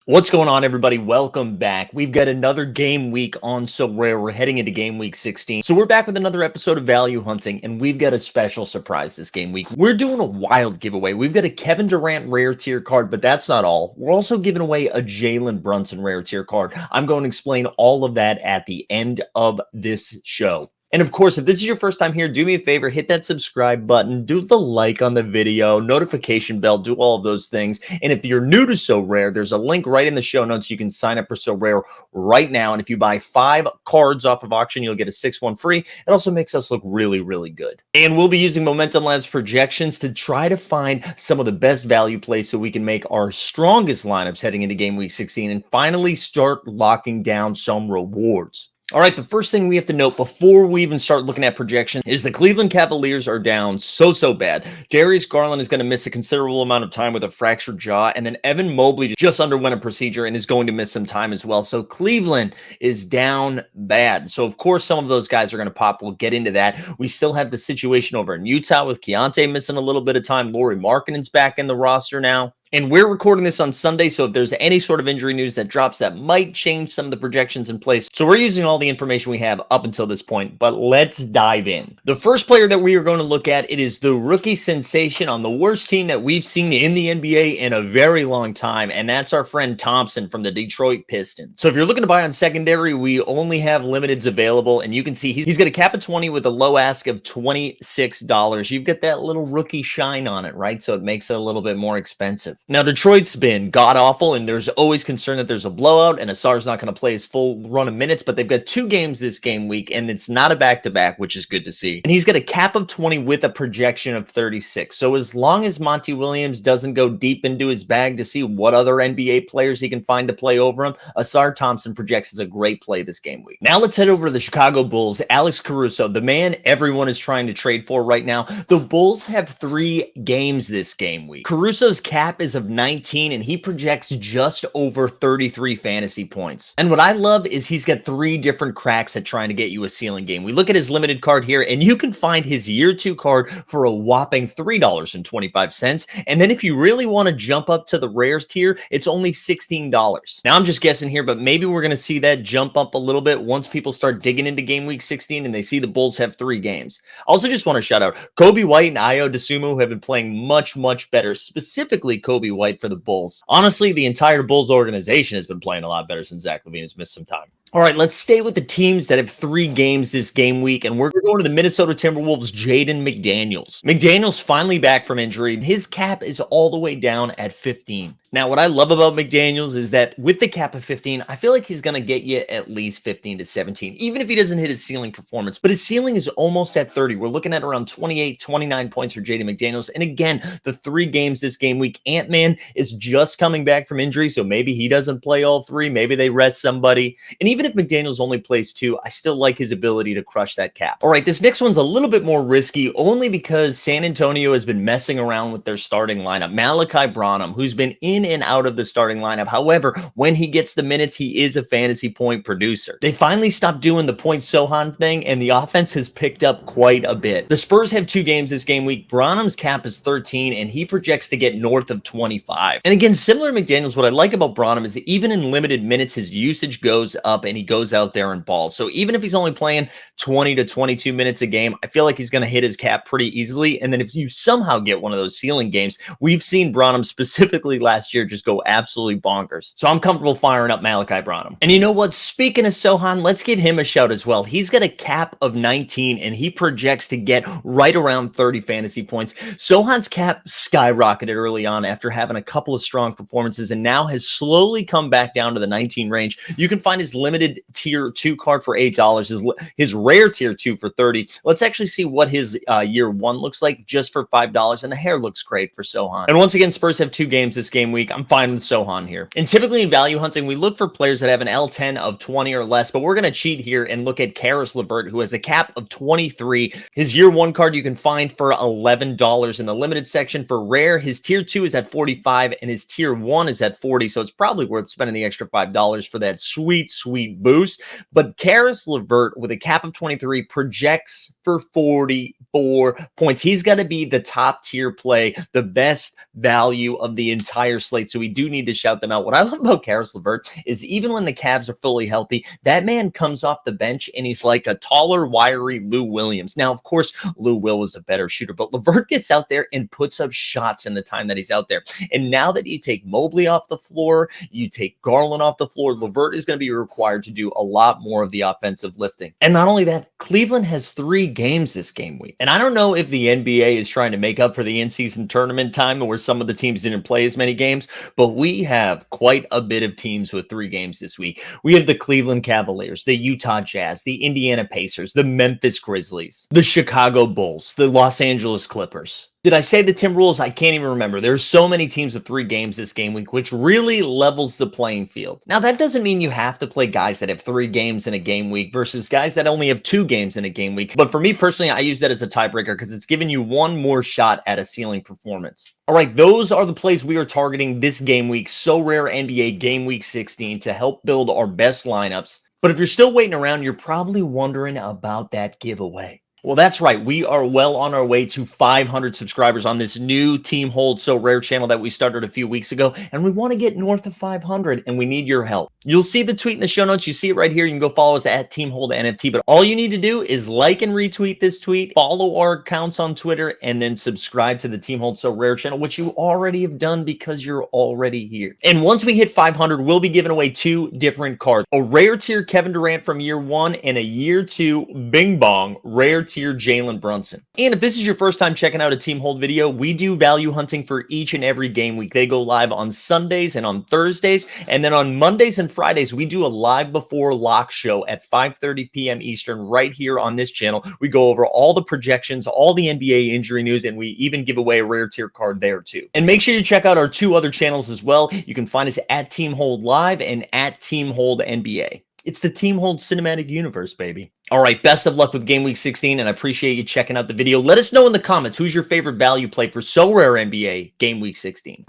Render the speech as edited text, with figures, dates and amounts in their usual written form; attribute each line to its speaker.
Speaker 1: What's going on, everybody? Welcome back. We've got another game week on Sorare. We're heading into game week 16. So we're back with another episode of Value Hunting, and we've got a special surprise this game week. We're doing a wild giveaway. We've got a Kevin Durant rare tier card, but that's not all. We're also giving away a JALEN BRUNSON rare tier card. I'm going to explain all of that at the end of this show. And of course, if this is your first time here, do me a favor, hit that subscribe button, do the like on the video, notification bell, do all of those things. And if you're new to Sorare, there's a link right in the show notes. You can sign up for Sorare right now. And if you buy 5 cards off of auction, you'll get a 6th one free. It also makes us look really, really good. And we'll be using Momentum Labs projections to try to find some of the best value plays so we can make our strongest lineups heading into game week 16 and finally start locking down some rewards. All right, the first thing we have to note before we even start looking at projections is the Cleveland Cavaliers are down so bad. Darius Garland is going to miss a considerable amount of time with a fractured jaw, and then Evan Mobley just underwent a procedure and is going to miss some time as well. So Cleveland is down bad. So, of course, some of those guys are going to pop. We'll get into that. We still have the situation over in Utah with Keontae missing a little bit of time. Lauri Markkanen's back in the roster now. And we're recording this on Sunday, so if there's any sort of injury news that drops, that might change some of the projections in place. So we're using all the information we have up until this point, but let's dive in. The first player that we are going to look at, it is the rookie sensation on the worst team that we've seen in the NBA in a very long time, and that's our friend Thompson from the Detroit Pistons. So if you're looking to buy on secondary, we only have limiteds available, and you can see he's got a cap of 20 with a low ask of $26. You've got that little rookie shine on it, right? So it makes it a little bit more expensive. Now, Detroit's been god-awful, and there's always concern that there's a blowout, and Asar's not going to play his full run of minutes, but they've got 2 games this game week, and it's not a back-to-back, which is good to see. And he's got a cap of 20 with a projection of 36. So as long as Monty Williams doesn't go deep into his bag to see what other NBA players he can find to play over him, Ausar Thompson projects as a great play this game week. Now let's head over to the Chicago Bulls. Alex Caruso, the man everyone is trying to trade for right now. The Bulls have 3 games this game week. Caruso's cap is of 19, and he projects just over 33 fantasy points. And what I love is he's got 3 different cracks at trying to get you a ceiling game. We look at his limited card here, and you can find his year 2 card for a whopping $3.25. And then if you really want to jump up to the rares tier, it's only $16. Now I'm just guessing here, but maybe we're going to see that jump up a little bit once people start digging into game week 16 and they see the Bulls have 3 games. I also just want to shout out Kobe White and Ayo Dosunmu, who have been playing much better, specifically Kobe White for the Bulls. Honestly, the entire Bulls organization has been playing a lot better since Zach LaVine has missed some time. All right, let's stay with the teams that have 3 games this game week, and we're going to the Minnesota Timberwolves' Jaden McDaniels. McDaniels finally back from injury. His cap is all the way down at 15. Now, what I love about McDaniels is that with the cap of 15, I feel like he's going to get you at least 15 to 17, even if he doesn't hit his ceiling performance. But his ceiling is almost at 30. We're looking at around 28, 29 points for Jaden McDaniels. And again, the 3 games this game week, Ant-Man is just coming back from injury, so maybe he doesn't play all 3. Maybe they rest somebody. And even if McDaniels only plays 2, I still like his ability to crush that cap. All right, this next one's a little bit more risky, only because San Antonio has been messing around with their starting lineup. Malachi Branham, who's been in and out of the starting lineup. However, when he gets the minutes, he is a fantasy point producer. They finally stopped doing the point Sohan thing, and the offense has picked up quite a bit. The Spurs have 2 games this game week. Branham's cap is 13, and he projects to get north of 25. And again, similar to McDaniels, what I like about Branham is that even in limited minutes, his usage goes up, and he goes out there and balls. So even if he's only playing 20 to 22 minutes a game, I feel like he's going to hit his cap pretty easily. And then if you somehow get one of those ceiling games, we've seen Branham specifically last year just go absolutely bonkers. So I'm comfortable firing up Malachi Branham. And you know what? Speaking of Sohan, let's give him a shout as well. He's got a cap of 19, and he projects to get right around 30 fantasy points. Sohan's cap skyrocketed early on after having a couple of strong performances, and now has slowly come back down to the 19 range. You can find his limited tier 2 card for $8, his rare tier 2 for $30. Let's actually see what his year 1 looks like just for $5, and the hair looks great for Sohan. And once again, Spurs have 2 games this game week. I'm fine with Sohan here. And typically in value hunting, we look for players that have an L10 of 20 or less, but we're going to cheat here and look at Caris LeVert, who has a cap of 23. His year 1 card you can find for $11 in the limited section. For rare, his tier 2 is at 45 and his tier 1 is at 40, so it's probably worth spending the extra $5 for that sweet big boost. But Karis LeVert, with a cap of 23, projects for 44 points. He's got to be the top tier play, the best value of the entire slate. So we do need to shout them out. What I love about Karis LeVert is even when the Cavs are fully healthy, that man comes off the bench and he's like a taller, wiry Lou Williams. Now, of course, Lou Will is a better shooter, but LeVert gets out there and puts up shots in the time that he's out there. And now that you take Mobley off the floor, you take Garland off the floor, LeVert is going to be required to do a lot more of the offensive lifting. And not only that, Cleveland has 3 games this game week. And I don't know if the NBA is trying to make up for the in-season tournament time where some of the teams didn't play as many games, but we have quite a bit of teams with 3 games this week. We have the Cleveland Cavaliers, the Utah Jazz, the Indiana Pacers, the Memphis Grizzlies, the Chicago Bulls, the Los Angeles Clippers. Did I say the Timberwolves? I can't even remember. There's so many teams with 3 games this game week, which really levels the playing field. Now, that doesn't mean you have to play guys that have 3 games in a game week versus guys that only have 2 games in a game week. But for me personally, I use that as a tiebreaker because it's giving you one more shot at a ceiling performance. All right, those are the plays we are targeting this game week. So Rare NBA Game Week 16 to help build our best lineups. But if you're still waiting around, you're probably wondering about that giveaway. Well, that's right. We are well on our way to 500 subscribers on this new Team Hold So Rare channel that we started a few weeks ago, and we want to get north of 500, and we need your help. You'll see the tweet in the show notes. You see it right here. You can go follow us at Team Hold NFT, but all you need to do is like and retweet this tweet, follow our accounts on Twitter, and then subscribe to the Team Hold So Rare channel, which you already have done because you're already here. And once we hit 500, we'll be giving away 2 different cards, a rare tier Kevin Durant from year 1 and a year 2 Bing Bong rare tier JALEN Brunson. And if this is your first time checking out a Team Hold video, we do value hunting for each and every game week. They go live on Sundays and on Thursdays. And then on Mondays and Fridays, we do a live before lock show at 5:30 p.m. Eastern right here on this channel. We go over all the projections, all the NBA injury news, and we even give away a rare tier card there too. And make sure you check out our 2 other channels as well. You can find us at Team Hold Live and at Team Hold NBA. It's the Team Hold cinematic universe, baby. All right, best of luck with Game Week 16, and I appreciate you checking out the video. Let us know in the comments who's your favorite value play for So Rare NBA Game Week 16.